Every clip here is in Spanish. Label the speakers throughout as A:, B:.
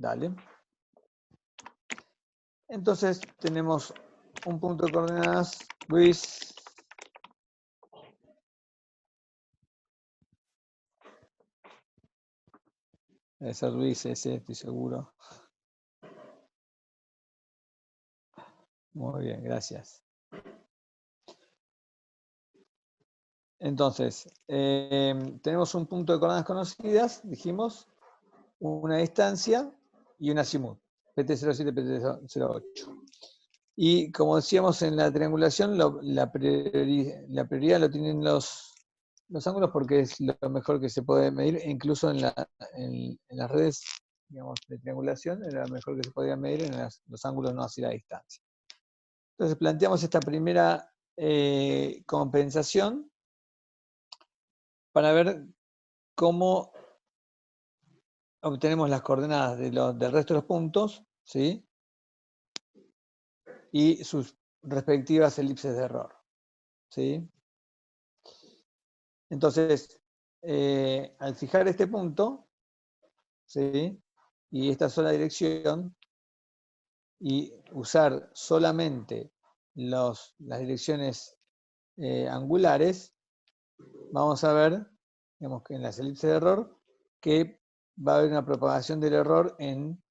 A: Dale. Entonces tenemos un punto de coordenadas, Luis. Debe ser Luis ese, estoy seguro. Muy bien, gracias. Entonces, tenemos un punto de coordenadas conocidas, dijimos, una distancia y un azimut, PT07, PT08. Y como decíamos en la triangulación, la prioridad lo tienen los ángulos porque es lo mejor que se puede medir, e incluso en las redes, digamos, de triangulación, era lo mejor que se podía medir en los ángulos, no así la distancia. Entonces planteamos esta primera compensación para ver cómo obtenemos las coordenadas del resto de los puntos, ¿sí? Y sus respectivas elipses de error, ¿sí? Entonces, al fijar este punto, ¿sí? Y esta sola dirección, y usar solamente las direcciones angulares, vamos a ver, digamos que en las elipses de error, que va a haber una propagación del error en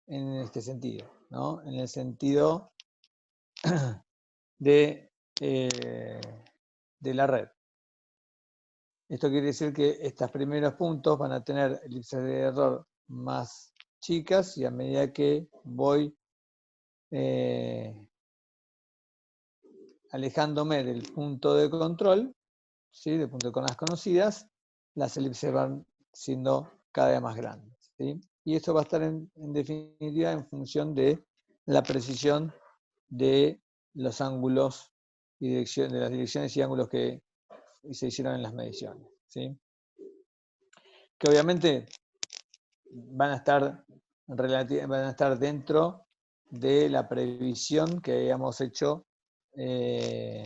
A: este sentido, ¿no? En el sentido de la red. Esto quiere decir que estos primeros puntos van a tener elipses de error más chicas y a medida que voy alejándome del punto de control, ¿sí? Del punto de coordenadas conocidas, las elipses van siendo cada vez más grandes, ¿sí? Y esto va a estar en definitiva en función de la precisión de los ángulos y de las direcciones y ángulos que se hicieron en las mediciones, ¿sí? Que obviamente van a estar dentro de la previsión que habíamos hecho de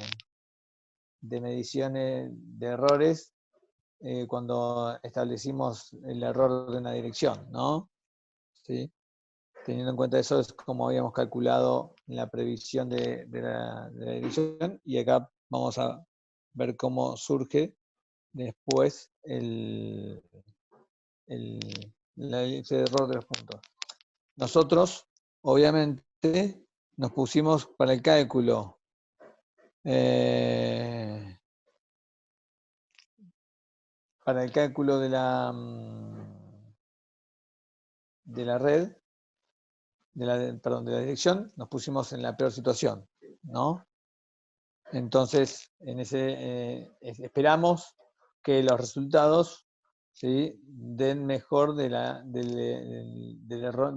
A: mediciones de errores cuando establecimos el error de una dirección, ¿no? ¿Sí? Teniendo en cuenta eso es como habíamos calculado la previsión de la dirección, y acá vamos a ver cómo surge después la elipse de error de los puntos. Nosotros, obviamente, nos pusimos para el cálculo de la red, de la dirección, nos pusimos en la peor situación, ¿no? Entonces, esperamos que los resultados, ¿sí?, den mejor del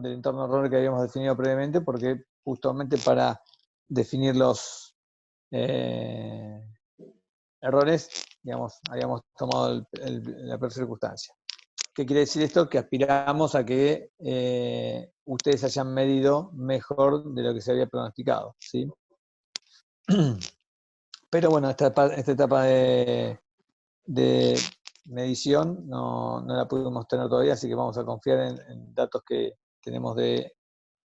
A: entorno error que habíamos definido previamente, porque justamente para definir los errores, digamos, habíamos tomado la peor circunstancia. ¿Qué quiere decir esto? Que aspiramos a que ustedes hayan medido mejor de lo que se había pronosticado, ¿sí? Pero bueno, esta etapa de medición no la pudimos tener todavía, así que vamos a confiar en datos que tenemos de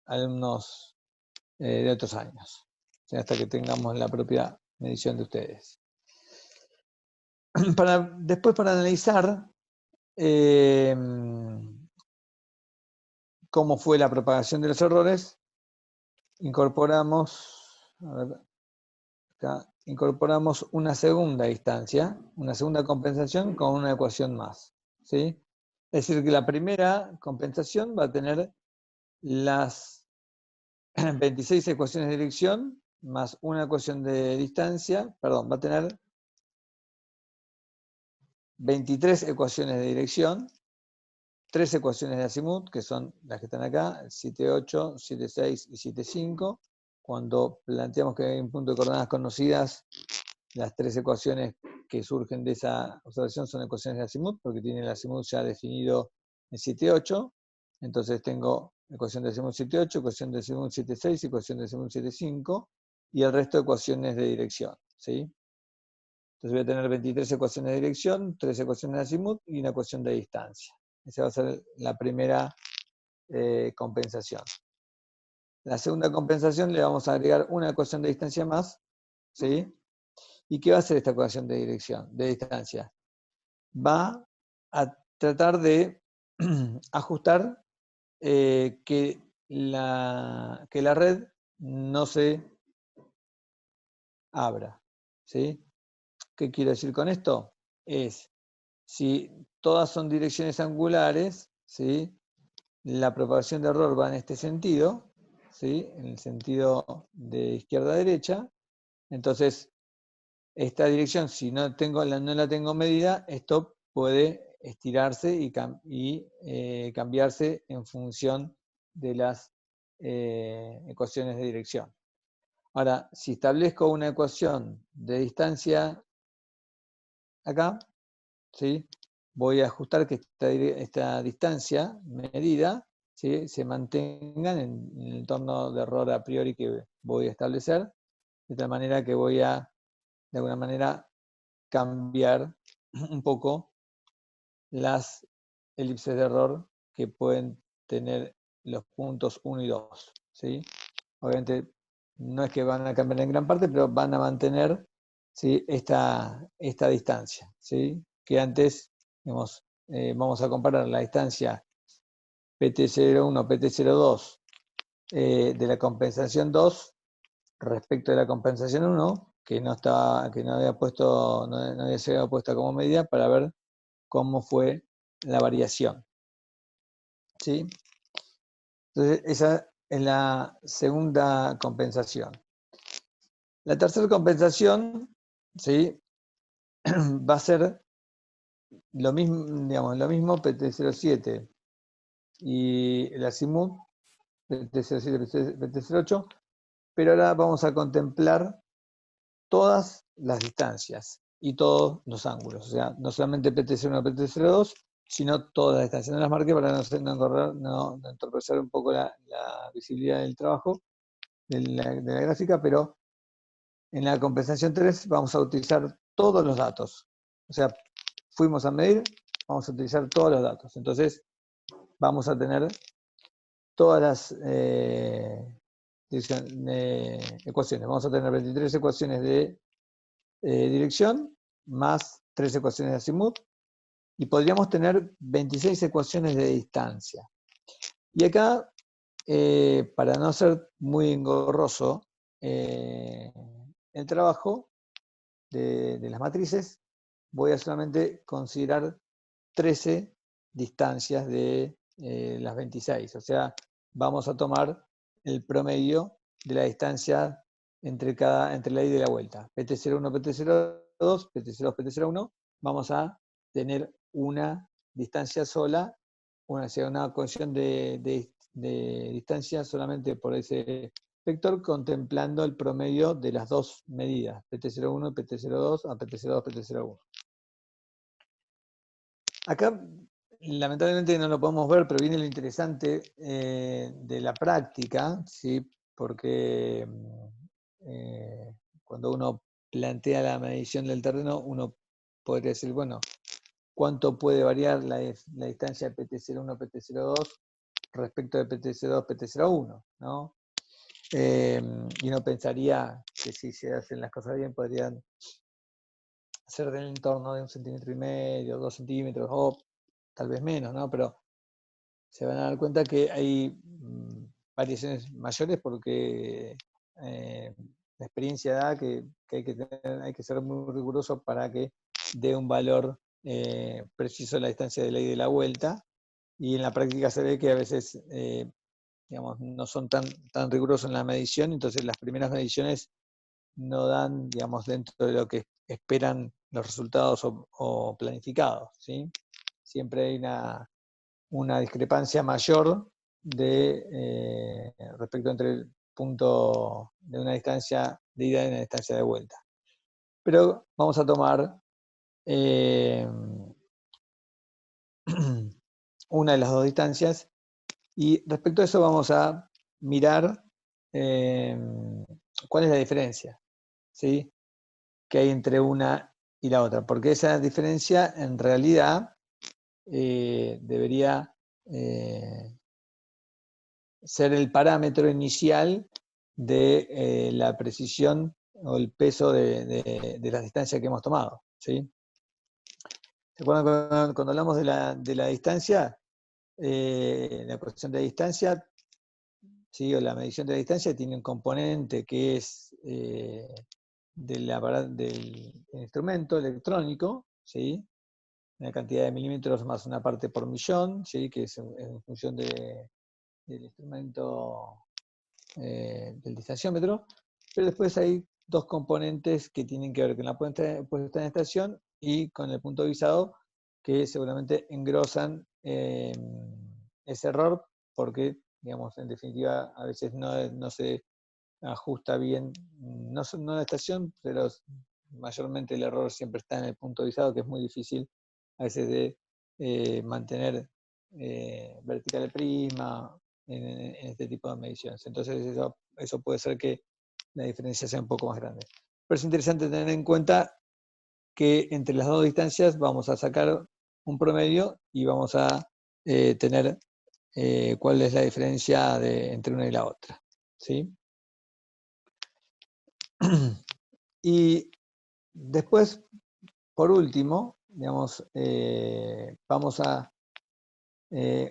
A: alumnos de otros años, ¿sí? Hasta que tengamos la propia medición de ustedes. Después, para analizar cómo fue la propagación de los errores, incorporamos una segunda instancia, una segunda compensación con una ecuación más, ¿sí? Es decir, que la primera compensación va a tener las 26 ecuaciones de dirección más una ecuación de distancia, perdón, va a tener 23 ecuaciones de dirección, 3 ecuaciones de azimut, que son las que están acá, 7,8, 7,6 y 7,5. Cuando planteamos que hay un punto de coordenadas conocidas, las 3 ecuaciones que surgen de esa observación son ecuaciones de azimut, porque tiene el azimut ya definido en 7,8. Entonces tengo ecuación de azimut 7,8, ecuación de azimut 7,6, ecuación de azimut 7,5, y el resto de ecuaciones de dirección, ¿sí? Entonces voy a tener 23 ecuaciones de dirección, 3 ecuaciones de azimut y una ecuación de distancia. Esa va a ser la primera compensación. La segunda compensación le vamos a agregar una ecuación de distancia más, ¿sí? ¿Y qué va a hacer esta ecuación de distancia? Va a tratar de ajustar que la red no se abra, ¿sí? ¿Qué quiero decir con esto? Es, si todas son direcciones angulares, ¿sí? La propagación de error va en este sentido, ¿sí? En el sentido de izquierda a derecha. Entonces, esta dirección, si no la tengo medida, esto puede estirarse y cambiarse en función de las ecuaciones de dirección. Ahora, si establezco una ecuación de distancia acá, ¿sí? Voy a ajustar que esta distancia medida, ¿sí? Se mantenga en el entorno de error a priori que voy a establecer, de tal manera que voy a, de alguna manera, cambiar un poco las elipses de error que pueden tener los puntos 1 y 2. ¿Sí? Obviamente no es que van a cambiar en gran parte, pero van a mantener, ¿sí? esta distancia. ¿Sí? Que antes, digamos, vamos a comparar la distancia PT01, PT02 de la compensación 2 respecto de la compensación 1, que no había sido puesta como medida para ver cómo fue la variación. ¿Sí? Entonces, esa es la segunda compensación. La tercera compensación, ¿sí? Va a ser lo mismo, digamos, PT07 y el azimut PT07, PT08, pero ahora vamos a contemplar todas las distancias y todos los ángulos, o sea, no solamente PT01 y PT02, sino todas las distancias. No las marqué para no entorpecer un poco la visibilidad del trabajo de la gráfica, pero en la compensación 3 vamos a utilizar todos los datos. O sea, fuimos a medir, vamos a utilizar todos los datos. Entonces, vamos a tener todas las ecuaciones. Vamos a tener 23 ecuaciones de dirección, más 3 ecuaciones de azimut, y podríamos tener 26 ecuaciones de distancia. Y acá, para no ser muy engorroso el trabajo de las matrices, voy a solamente considerar 13 distancias de las 26. O sea, vamos a tomar el promedio de la distancia entre la ida y la vuelta. PT01, PT02, PT02, PT01, vamos a tener una distancia sola, una condición de distancia solamente por ese vector, contemplando el promedio de las dos medidas, PT01 y PT02 a PT02, PT01. Acá, lamentablemente no lo podemos ver, pero viene lo interesante de la práctica, ¿sí? Porque cuando uno plantea la medición del terreno, uno podría decir, bueno, ¿cuánto puede variar la distancia de PT01 PT02 respecto de PT02 PT01? ¿No? Y uno pensaría que si se hacen las cosas bien, podrían ser del entorno de 1,5 centímetros, 2 centímetros, o tal vez menos, ¿no? Pero se van a dar cuenta que hay variaciones mayores porque la experiencia da que hay que ser muy riguroso para que dé un valor preciso a la distancia de la ida y de la vuelta, y en la práctica se ve que a veces digamos, no son tan rigurosos en la medición, entonces las primeras mediciones no dan, digamos, dentro de lo que esperan los resultados o planificados, ¿sí? Siempre hay una discrepancia mayor respecto entre el punto de una distancia de ida y una distancia de vuelta. Pero vamos a tomar una de las dos distancias, y respecto a eso vamos a mirar cuál es la diferencia, ¿sí? Que hay entre una y la otra, porque esa diferencia en realidad debería ser el parámetro inicial de la precisión o el peso de la distancia que hemos tomado, ¿sí? ¿Se acuerdan cuando hablamos de la distancia? La cuestión de distancia, ¿sí? O la medición de la distancia tiene un componente que es del instrumento electrónico, ¿sí? Una cantidad de milímetros más una parte por millón, ¿sí? Que es en función del instrumento del distanciómetro, pero después hay dos componentes que tienen que ver con la puesta en estación y con el punto visado, que seguramente engrosan ese error, porque, digamos, en definitiva, a veces no se ajusta bien, no la estación, pero mayormente el error siempre está en el punto visado, que es muy difícil a veces de mantener vertical de prima en este tipo de mediciones. Entonces eso puede ser que la diferencia sea un poco más grande. Pero es interesante tener en cuenta que entre las dos distancias vamos a sacar un promedio y vamos a tener cuál es la diferencia entre una y la otra, ¿sí? Y después, por último, digamos, vamos a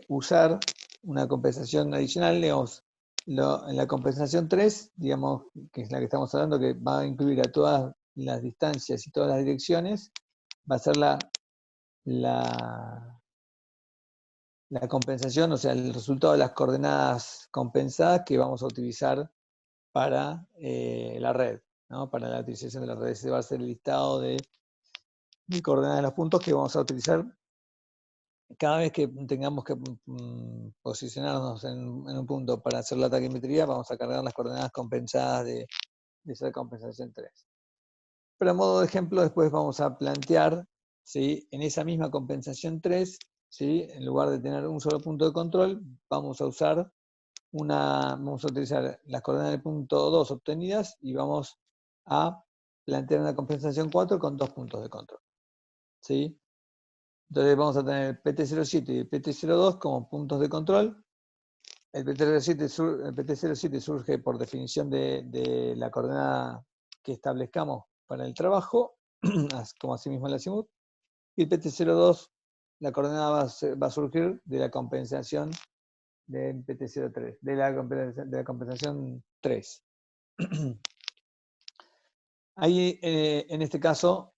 A: usar una compensación adicional, digamos, en la compensación 3, digamos, que es la que estamos hablando, que va a incluir a todas las distancias y todas las direcciones, va a ser la compensación, o sea, el resultado de las coordenadas compensadas que vamos a utilizar para la red, ¿no? Para la utilización de la red. Ese va a ser el listado de coordenadas de los puntos que vamos a utilizar cada vez que tengamos que posicionarnos en un punto para hacer la taquimetría. Vamos a cargar las coordenadas compensadas de esa compensación 3. Pero a modo de ejemplo, después vamos a plantear, ¿sí? En esa misma compensación 3, ¿sí? En lugar de tener un solo punto de control, vamos a utilizar las coordenadas del punto 2 obtenidas y vamos a plantear una compensación 4 con 2 puntos de control, ¿sí? Entonces vamos a tener el PT07 y el PT02 como puntos de control. El PT07 surge por definición de la coordenada que establezcamos para el trabajo, como así mismo el azimut. Y el PT02, la coordenada va a surgir de la compensación del PT03, de la compensación 3. Ahí, en este caso,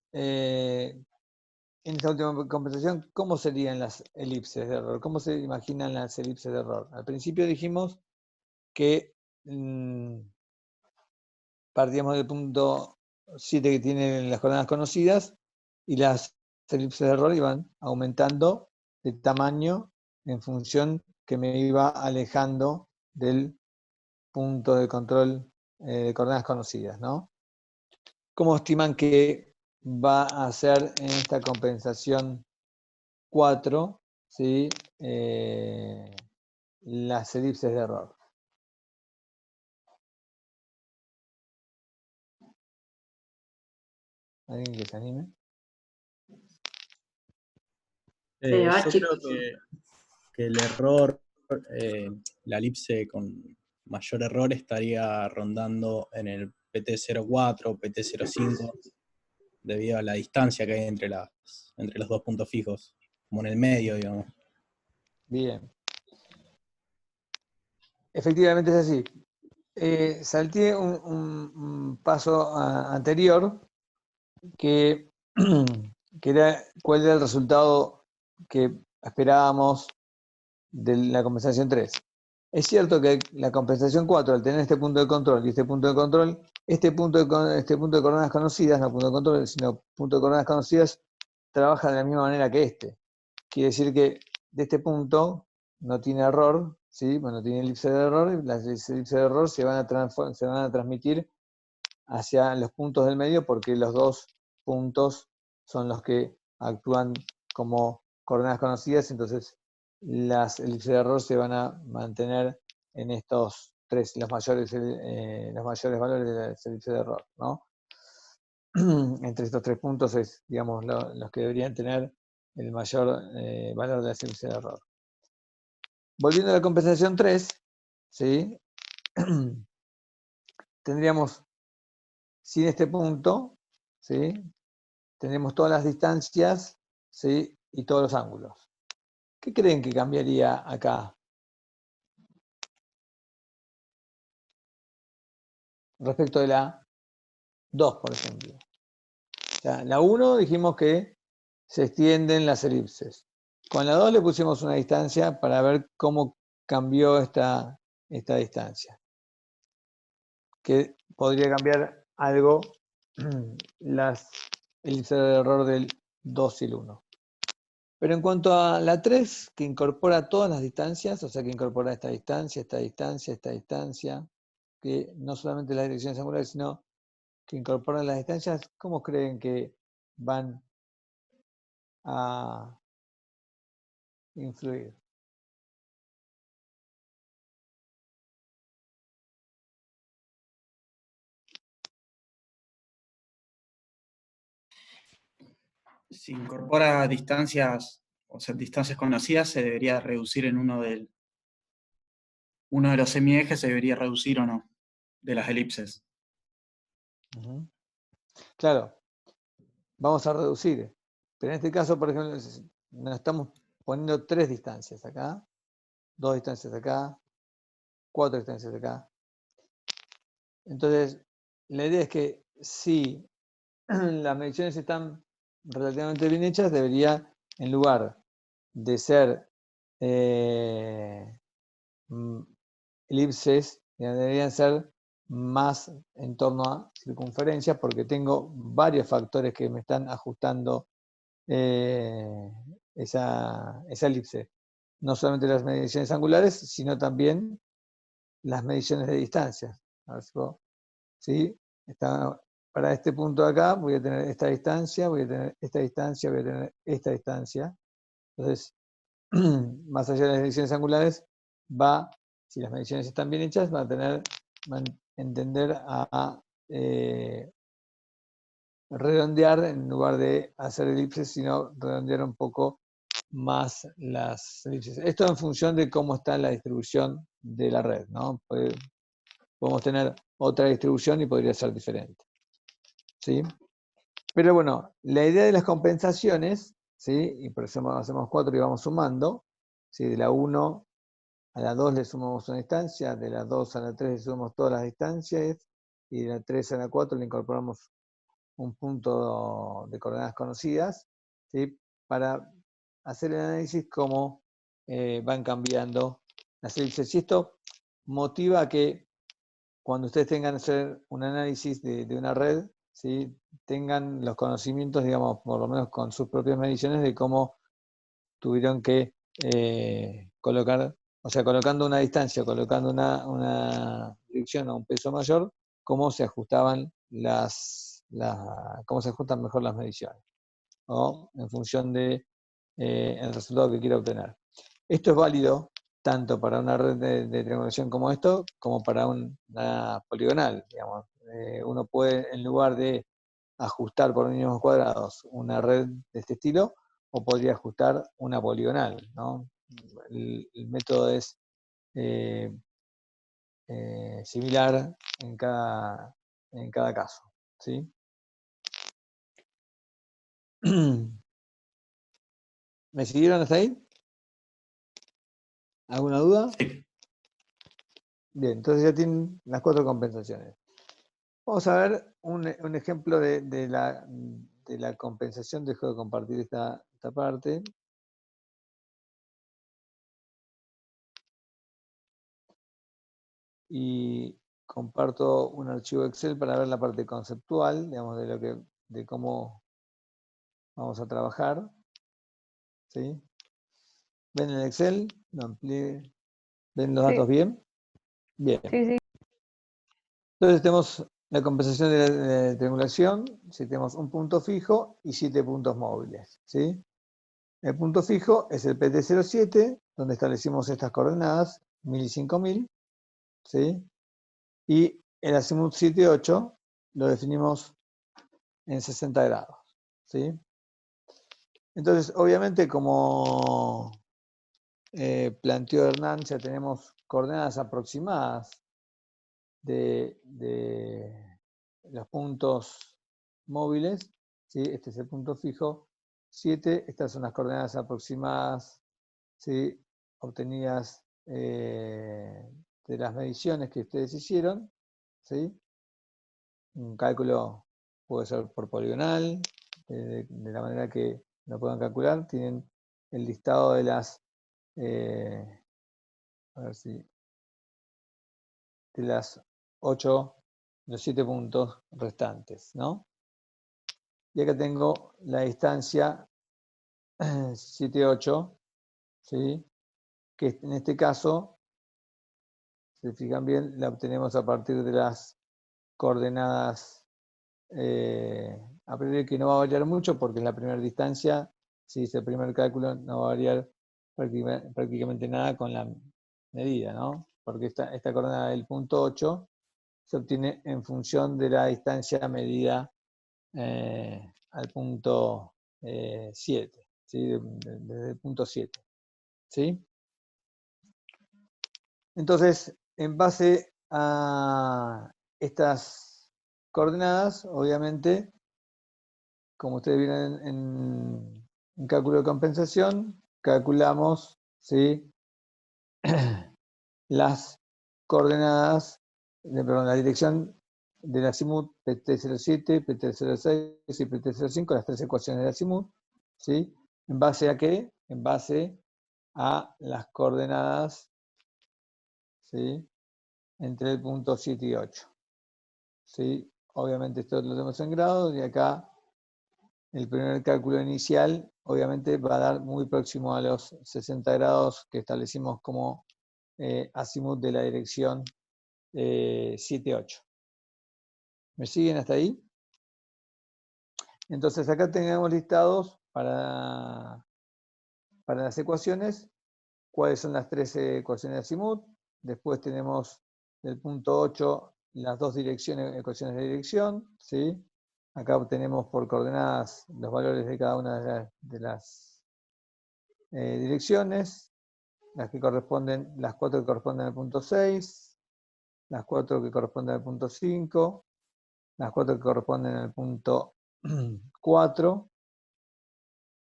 A: en esta última compensación, ¿cómo serían las elipses de error? ¿Cómo se imaginan las elipses de error? Al principio dijimos que partíamos del punto 7 que tienen las coordenadas conocidas y las elipses de error iban aumentando de tamaño en función que me iba alejando del punto de control de coordenadas conocidas, ¿no? ¿Cómo estiman que va a ser en esta compensación 4, ¿sí? Las elipses de error? ¿Alguien que se anime?
B: Yo creo que el error, la elipse con mayor error estaría rondando en el PT04, PT05, debido a la distancia que hay entre los dos puntos fijos, como en el medio, digamos.
A: Bien. Efectivamente es así. Salté un paso anterior que era cuál era el resultado que esperábamos de la compensación 3. Es cierto que la compensación 4, al tener este punto de control y este punto de control, este punto de coordenadas conocidas, no punto de control, sino punto de coordenadas conocidas, trabaja de la misma manera que este. Quiere decir que de este punto no tiene error, ¿sí? Bueno, tiene elipse de error, y las elipses de error se van a transmitir hacia los puntos del medio porque los dos puntos son los que actúan como coordenadas conocidas, entonces las elipses de error se van a mantener en estos tres, los mayores valores de las elipses de error, ¿no? Entre estos tres puntos es, digamos, los que deberían tener el mayor valor de las elipses de error. Volviendo a la compensación 3, ¿sí? Tendríamos, sin este punto, ¿sí? Tendríamos todas las distancias, ¿sí? Y todos los ángulos. ¿Qué creen que cambiaría acá? Respecto de la 2, por ejemplo. O sea, la 1 dijimos que se extienden las elipses. Con la 2 le pusimos una distancia para ver cómo cambió esta distancia. Que podría cambiar algo las elipses de error del 2 y el 1. Pero en cuanto a la 3, que incorpora todas las distancias, o sea que incorpora esta distancia, que no solamente las direcciones angulares, sino que incorporan las distancias, ¿cómo creen que van a influir?
C: Si incorpora distancias, o sea, distancias conocidas, se debería reducir en uno de los semiejes, se debería reducir o no, de las elipses.
A: Claro, vamos a reducir. Pero en este caso, por ejemplo, nos estamos poniendo 3 distancias acá, 2 distancias acá, 4 distancias acá. Entonces, la idea es que si las mediciones están relativamente bien hechas, debería, en lugar de ser elipses, deberían ser más en torno a circunferencias, porque tengo varios factores que me están ajustando esa elipse. No solamente las mediciones angulares, sino también las mediciones de distancia. A ver si puedo, ¿sí? Para este punto de acá voy a tener esta distancia, voy a tener esta distancia, voy a tener esta distancia. Entonces, más allá de las mediciones angulares, si las mediciones están bien hechas, va a entender a redondear en lugar de hacer elipses, sino redondear un poco más las elipses. Esto en función de cómo está la distribución de la red, ¿no? Podemos tener otra distribución y podría ser diferente, ¿sí? Pero bueno, la idea de las compensaciones, ¿sí? Y por eso hacemos 4 y vamos sumando, ¿sí? De la 1 a la 2 le sumamos una distancia, de la 2 a la 3 le sumamos todas las distancias, y de la 3 a la 4 le incorporamos un punto de coordenadas conocidas, ¿sí? Para hacer el análisis cómo van cambiando las elipses. Y esto motiva a que cuando ustedes tengan que hacer un análisis de una red, ¿sí? Tengan los conocimientos, digamos, por lo menos con sus propias mediciones, de cómo tuvieron que colocar, o sea, colocando una distancia, colocando una dirección a un peso mayor, cómo se ajustaban cómo se ajustan mejor las mediciones, ¿no? En función de el resultado que quiera obtener. Esto es válido tanto para una red de triangulación como esto, como para una poligonal, digamos. Uno puede, en lugar de ajustar por mínimos cuadrados una red de este estilo, o podría ajustar una poligonal, ¿no? El método es similar en cada caso, ¿sí? ¿Me siguieron hasta ahí? ¿Alguna duda?
C: Sí.
A: Bien, entonces ya tienen las 4 compensaciones. Vamos a ver un ejemplo de la compensación. Dejo de compartir esta parte. Y comparto un archivo Excel para ver la parte conceptual, digamos, de cómo vamos a trabajar. ¿Sí? ¿Ven el Excel? ¿Lo amplié? ¿Ven los datos bien? Bien.
D: Sí.
A: Entonces tenemos la compensación de la triangulación, si tenemos un punto fijo y 7 puntos móviles, ¿sí? El punto fijo es el PT07, donde establecimos estas coordenadas, 1000 y 5000, ¿sí? Y el azimut 78 lo definimos en 60 grados, ¿sí? Entonces, obviamente, como planteó Hernán, ya tenemos coordenadas aproximadas de los puntos móviles, ¿sí? Este es el punto fijo 7, estas son las coordenadas aproximadas, ¿sí? Obtenidas de las mediciones que ustedes hicieron, ¿sí? Un cálculo puede ser por poligonal, de la manera que lo puedan calcular. Tienen el listado de las, a ver si, de las 8, los 7 puntos restantes, ¿no? Y acá tengo la distancia 7, 8, ¿sí? Que en este caso, si se fijan bien, la obtenemos a partir de las coordenadas a priori que no va a variar mucho porque es la primera distancia, si es el primer cálculo, no va a variar prácticamente nada con la medida, ¿no? Porque esta coordenada del punto 8 se obtiene en función de la distancia medida al punto 7, ¿sí? Desde el punto 7, ¿sí? Entonces, en base a estas coordenadas, obviamente, como ustedes vieron en cálculo de compensación, calculamos, ¿sí? Las coordenadas, perdón, la dirección del azimut PT07, PT06 y PT05, las tres ecuaciones del azimut, ¿sí? ¿En base a qué? En base a las coordenadas, ¿sí? Entre el punto 7 y 8, ¿sí? Obviamente esto lo tenemos en grados y acá el primer cálculo inicial obviamente va a dar muy próximo a los 60 grados que establecimos como azimut de la dirección 7, 8. ¿Me siguen hasta ahí? Entonces acá tenemos listados para las ecuaciones, cuáles son las tres ecuaciones de azimut. Después tenemos del punto 8 las dos ecuaciones de dirección, ¿sí? Acá obtenemos por coordenadas los valores de cada una de las direcciones, las 4 que corresponden al punto 6, las 4 que corresponden al punto 5, las 4 que corresponden al punto 4,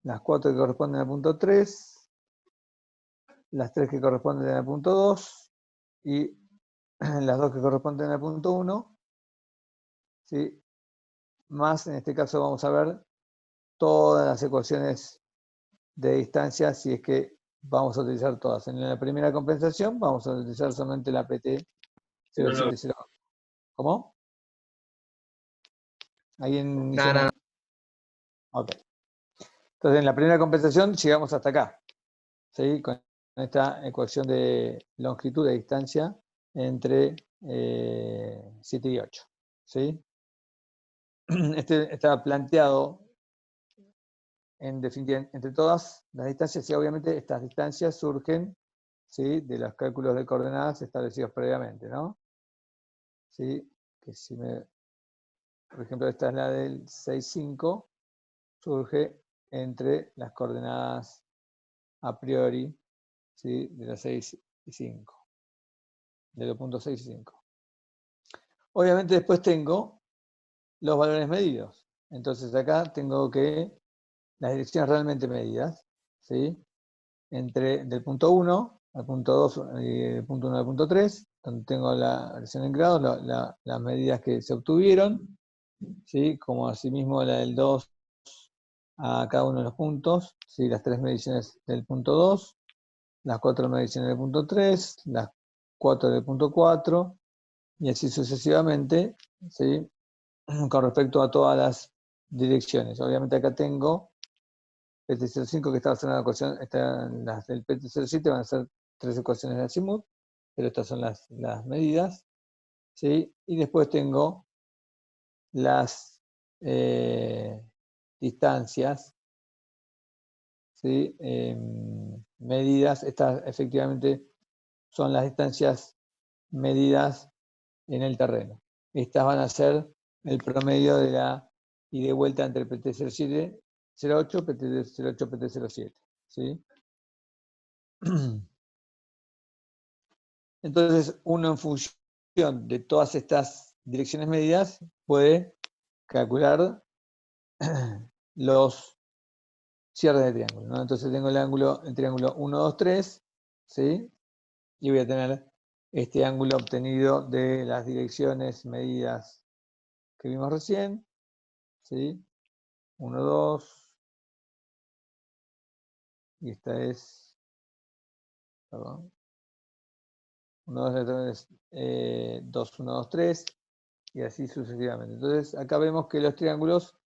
A: las 4 que corresponden al punto 3, las 3 que corresponden al punto 2 y las 2 que corresponden al punto 1, ¿sí? Más en este caso vamos a ver todas las ecuaciones de distancia si es que vamos a utilizar todas. En la primera compensación vamos a utilizar solamente la PT 070. ¿Cómo? ¿Alguien hizo una? Ok. Entonces en la primera compensación llegamos hasta acá, ¿sí? Con esta ecuación de longitud de distancia entre 7 y 8, ¿sí? Este está planteado en definitiva entre todas las distancias y obviamente estas distancias surgen, ¿sí? De los cálculos de coordenadas establecidos previamente, ¿no? ¿Sí? Que si por ejemplo, esta es la del 6,5, surge entre las coordenadas a priori, ¿sí? De los 6 y 5, de los puntos 6 y 5. Obviamente después tengo los valores medidos. Entonces acá tengo que las direcciones realmente medidas, ¿sí? Del punto 1 al punto 2 y del punto 1 al punto 3, donde tengo la versión en grados, las medidas que se obtuvieron, ¿sí? Como asimismo la del 2 a cada uno de los puntos, ¿sí? Las 3 mediciones del punto 2, las 4 mediciones del punto 3, las 4 del punto 4, y así sucesivamente, ¿sí? Con respecto a todas las direcciones. Obviamente acá tengo PT05 que está basado en la ecuación, las del PT07 van a ser 3 ecuaciones de azimut, pero estas son las medidas, ¿sí? Y después tengo las distancias, ¿sí? Medidas, estas efectivamente son las distancias medidas en el terreno. Estas van a ser el promedio de la ida y vuelta entre PT07, 08, PT08, PT07, ¿sí? Entonces, uno en función de todas estas direcciones medidas puede calcular los cierres de triángulo, ¿no? Entonces tengo el triángulo 1, 2, 3, ¿sí? Y voy a tener este ángulo obtenido de las direcciones medidas que vimos recién, ¿sí? 1, 2, y esta es, perdón, 1, 2, 2, 1, 2, 3, y así sucesivamente. Entonces, acá vemos que los triángulos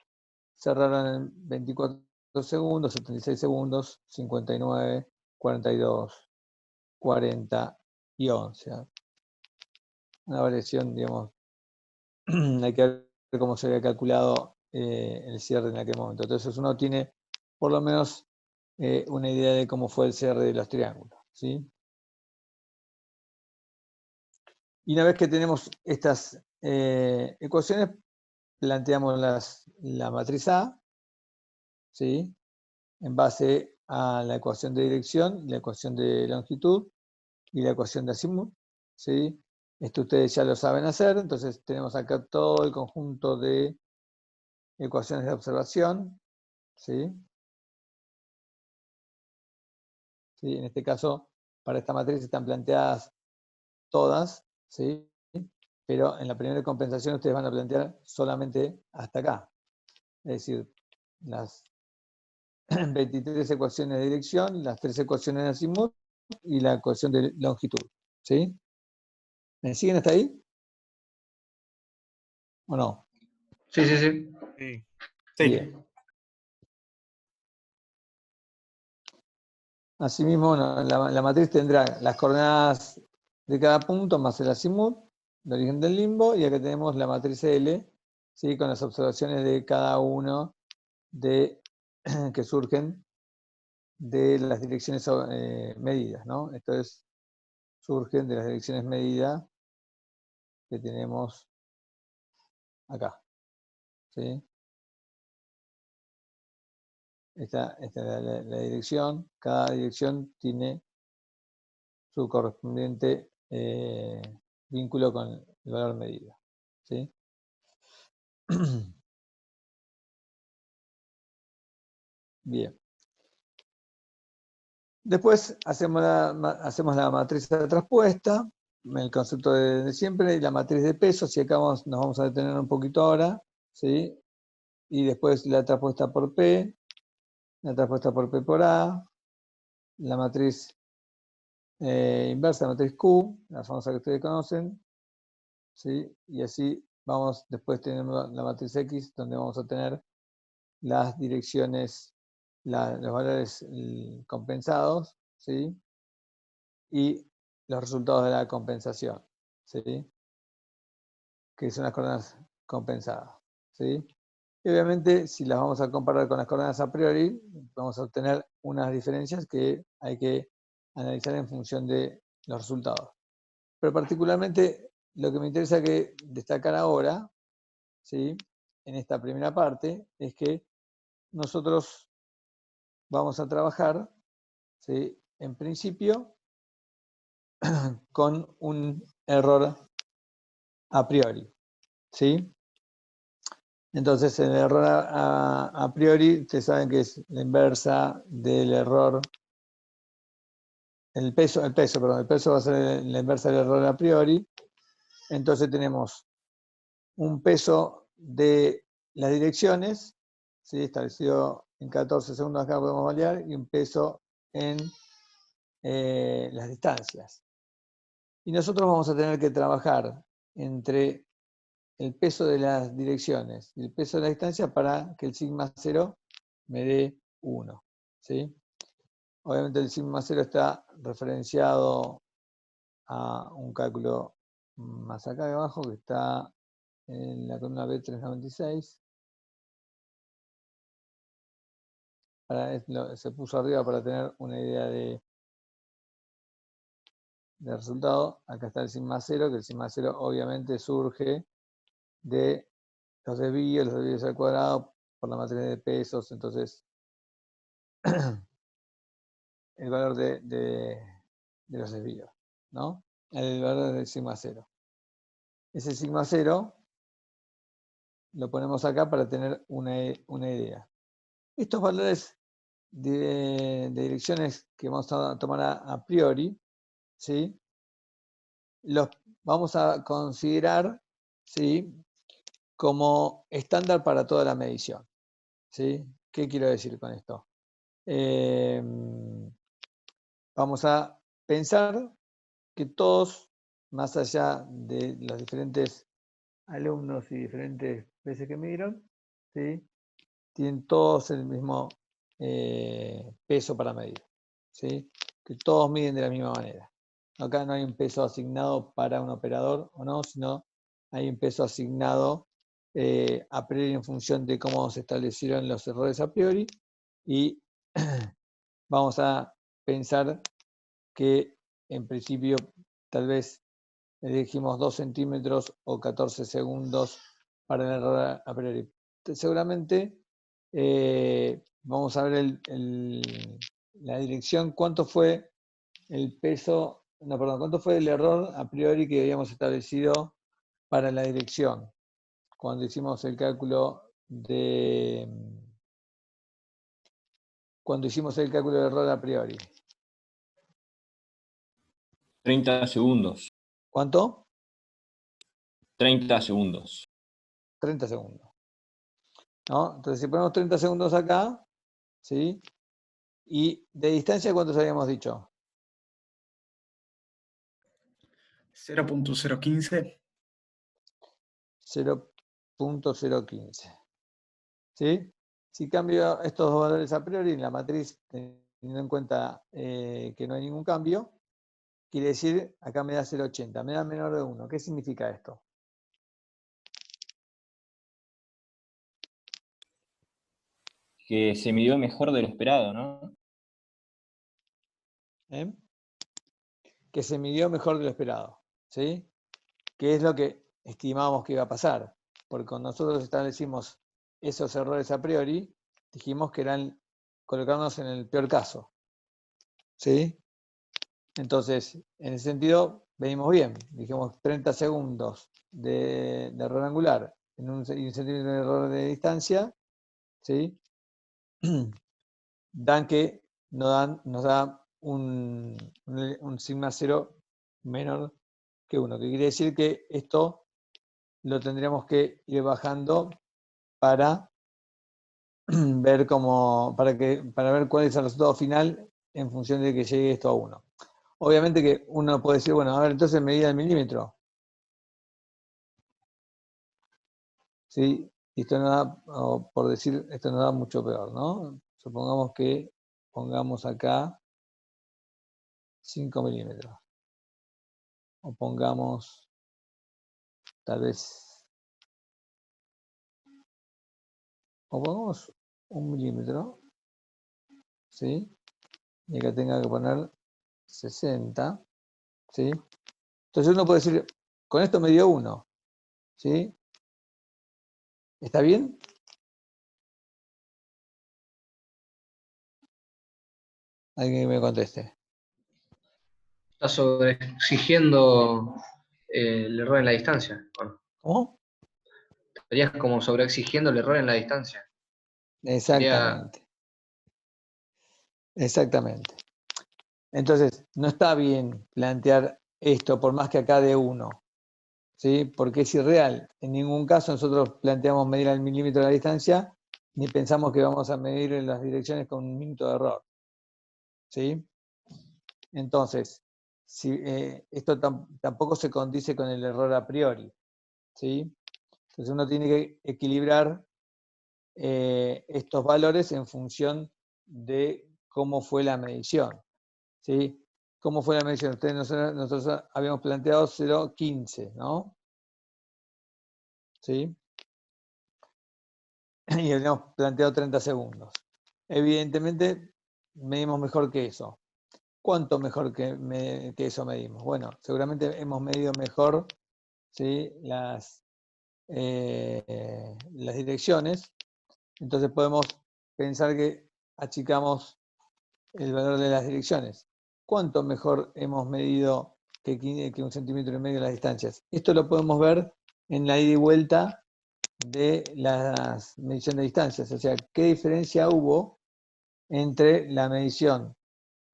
A: cerraron en 24 segundos, 76 segundos, 59, 42, 40 y 11. Una variación, digamos, hay que ver cómo se había calculado el cierre en aquel momento. Entonces uno tiene por lo menos una idea de cómo fue el cierre de los triángulos, ¿sí? Y una vez que tenemos estas ecuaciones, planteamos la matriz A, ¿sí? En base a la ecuación de dirección, la ecuación de longitud y la ecuación de azimut, ¿sí? Esto ustedes ya lo saben hacer, entonces tenemos acá todo el conjunto de ecuaciones de observación, ¿sí? ¿Sí? En este caso, para esta matriz están planteadas todas, ¿sí? Pero en la primera compensación ustedes van a plantear solamente hasta acá. Es decir, las 23 ecuaciones de dirección, las 3 ecuaciones de azimut y la ecuación de longitud, ¿sí? ¿Me siguen hasta ahí? ¿O no?
C: Sí, sí, sí.
B: Sí.
A: Bien. Asimismo, bueno, la matriz tendrá las coordenadas de cada punto más el azimut, el origen del limbo, y acá tenemos la matriz L, ¿sí? Con las observaciones de cada uno de, que surgen de las direcciones medidas, ¿no? Esto es, surgen de las direcciones medidas que tenemos acá, ¿sí? Esta es la dirección, cada dirección tiene su correspondiente vínculo con el valor medido, ¿sí? Bien. Después hacemos la matriz de traspuesta, el concepto de siempre, y la matriz de pesos, y acá nos vamos a detener un poquito ahora, ¿sí? Y después la traspuesta por P, la traspuesta por P por A, la matriz inversa, la matriz Q, la famosa que ustedes conocen, ¿sí? Y así vamos, después tenemos la matriz X, donde vamos a tener las direcciones, los valores compensados, ¿sí? Y los resultados de la compensación, ¿sí? Que son las coordenadas compensadas, ¿sí? Y obviamente, si las vamos a comparar con las coordenadas a priori, vamos a obtener unas diferencias que hay que analizar en función de los resultados. Pero particularmente, lo que me interesa que destacar ahora, ¿sí? En esta primera parte, es que nosotros vamos a trabajar, ¿sí? En principio, con un error a priori, ¿sí? Entonces, el error a priori, ustedes saben que es la inversa del error, el peso va a ser la inversa del error a priori. Entonces tenemos un peso de las direcciones, ¿sí? Establecido en 14 segundos, acá podemos variar, y un peso en las distancias. Y nosotros vamos a tener que trabajar entre el peso de las direcciones y el peso de la distancia para que el sigma 0 me dé 1, ¿sí? Obviamente el sigma 0 está referenciado a un cálculo más acá abajo, que está en la columna B396. Se puso arriba para tener una idea de resultado. Acá está el sigma 0, que el sigma 0 obviamente surge de los desvíos al cuadrado por la matriz de pesos. Entonces, el valor de los desvíos, ¿no? El valor del sigma 0. Ese sigma 0 lo ponemos acá para tener una idea. Estos valores de direcciones que vamos a tomar a priori, ¿sí? Los vamos a considerar, ¿sí?, como estándar para toda la medición, ¿sí? ¿Qué quiero decir con esto? Vamos a pensar que todos, más allá de los diferentes alumnos y diferentes veces que midieron, ¿sí?, tienen todos el mismo peso para medir, ¿sí?, que todos miden de la misma manera. Acá no hay un peso asignado para un operador o no, sino hay un peso asignado a priori en función de cómo se establecieron los errores a priori, y vamos a pensar que en principio tal vez elegimos 2 centímetros o 14 segundos para el error a priori. Seguramente vamos a ver la dirección, cuánto fue el peso, no, perdón, cuánto fue el error a priori que habíamos establecido para la dirección cuando hicimos el cálculo del error a priori.
D: 30 segundos.
A: ¿Cuánto?
D: 30 segundos.
A: 30 segundos. ¿No? Entonces, si ponemos 30 segundos acá, ¿sí? Y de distancia, ¿cuántos habíamos dicho?
C: 0.015.
A: 0.015. ¿Sí? Si cambio estos dos valores a priori en la matriz, teniendo en cuenta que no hay ningún cambio, quiere decir, acá me da 0.80, me da menor de 1. ¿Qué significa esto?
D: Que se midió mejor de lo esperado, ¿no?
A: Que se midió mejor de lo esperado, ¿sí? Que es lo que estimábamos que iba a pasar, porque cuando nosotros establecimos esos errores a priori, dijimos que eran colocarnos en el peor caso, ¿sí? Entonces, en ese sentido, venimos bien. Dijimos 30 segundos de error angular y un centímetro de error de distancia, ¿sí? Nos da un sigma 0 menor que 1, que quiere decir que esto lo tendríamos que ir bajando para ver para ver cuál es el resultado final en función de que llegue esto a 1. Obviamente que uno puede decir, bueno, a ver, entonces medida el milímetro. ¿Sí? Y esto nos da, por decir, esto nos da mucho peor, ¿no? Supongamos que pongamos acá 5 milímetros. O pongamos, tal vez, o pongamos 1 milímetro, ¿sí? Y acá tenga que poner 60, ¿sí? Entonces uno puede decir, con esto me dio 1, ¿sí? ¿Está bien? Alguien que me conteste.
E: Está sobreexigiendo el error en la distancia. Bueno,
A: ¿Cómo?
E: estarías como sobreexigiendo el error en la distancia.
A: Exactamente. Exactamente. Entonces, no está bien plantear esto por más que acá de 1, ¿sí? Porque es irreal. En ningún caso nosotros planteamos medir al milímetro de la distancia, ni pensamos que vamos a medir en las direcciones con 1 minuto de error, ¿sí? Entonces, esto tampoco se condice con el error a priori, ¿sí? Entonces uno tiene que equilibrar estos valores en función de cómo fue la medición, ¿sí? ¿Cómo fue la medición? Nosotros habíamos planteado 0.15, ¿no? ¿Sí? Y habíamos planteado 30 segundos. Evidentemente, medimos mejor que eso. ¿Cuánto mejor que eso medimos? Bueno, seguramente hemos medido mejor, ¿sí?, las direcciones. Entonces podemos pensar que achicamos el valor de las direcciones. ¿Cuánto mejor hemos medido que 1,5 centímetros las distancias? Esto lo podemos ver en la ida y vuelta de las mediciones de distancias. O sea, ¿qué diferencia hubo entre la medición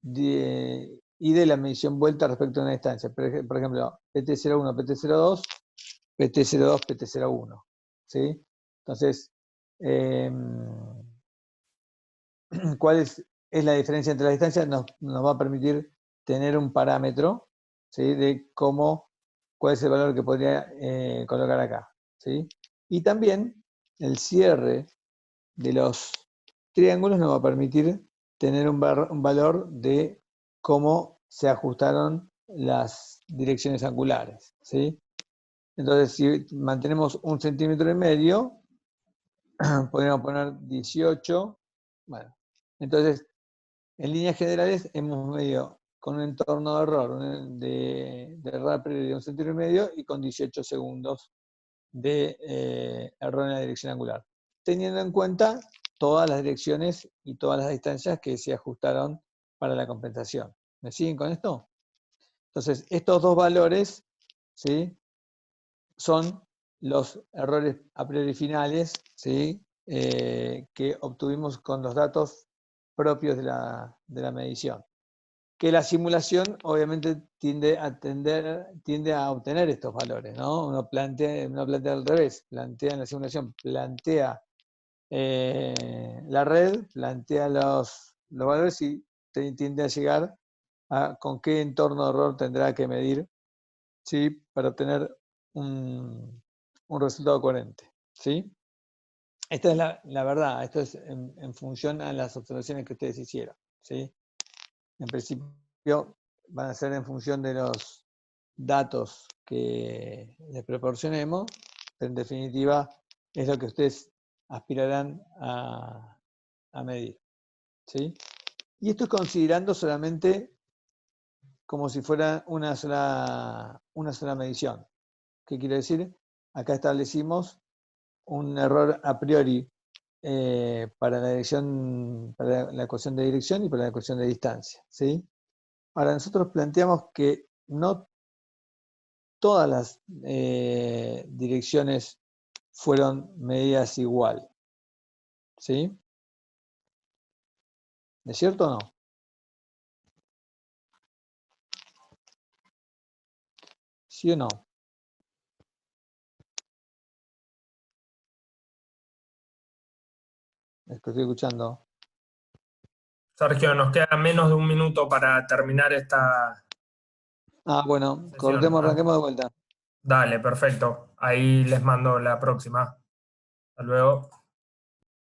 A: y de la medición vuelta respecto a una distancia? Por ejemplo, PT01, PT02, PT02, PT01. ¿Sí? Entonces, ¿cuál es la diferencia entre las distancias? Nos va a permitir tener un parámetro, ¿sí? De cuál es el valor que podría colocar acá. ¿Sí? Y también el cierre de los triángulos nos va a permitir tener un valor de cómo se ajustaron las direcciones angulares. ¿Sí? Entonces, si mantenemos 1,5 centímetros, podríamos poner 18. Bueno, entonces, en líneas generales hemos medido con un entorno de error de error a priori de 1,5 centímetros y con 18 segundos de error en la dirección angular, teniendo en cuenta todas las direcciones y todas las distancias que se ajustaron para la compensación. ¿Me siguen con esto? Entonces, estos dos valores, ¿sí?, son los errores a priori finales, ¿sí?, que obtuvimos con los datos propios de la medición. Que la simulación obviamente tiende a obtener estos valores, ¿no? Uno plantea al revés, plantea en la simulación, plantea la red, plantea los valores y tiende a llegar a con qué entorno de error tendrá que medir, ¿sí?, para obtener un resultado coherente, ¿sí? Esta es la verdad, esto es en función a las observaciones que ustedes hicieron, ¿sí? En principio van a ser en función de los datos que les proporcionemos, pero en definitiva es lo que ustedes aspirarán a medir, ¿sí? Y esto es considerando solamente como si fuera una sola medición. ¿Qué quiere decir? Acá establecimos un error a priori para la ecuación de dirección y para la ecuación de distancia, ¿sí? Ahora, nosotros planteamos que no todas las direcciones fueron medidas igual, ¿sí? ¿Es cierto o no? ¿Sí o no? Estoy escuchando.
F: Sergio, nos queda menos de un minuto para terminar esta
A: Bueno,
F: sesión.
A: cortemos, arranquemos de vuelta.
F: Dale, perfecto. Ahí les mando la próxima. Hasta luego.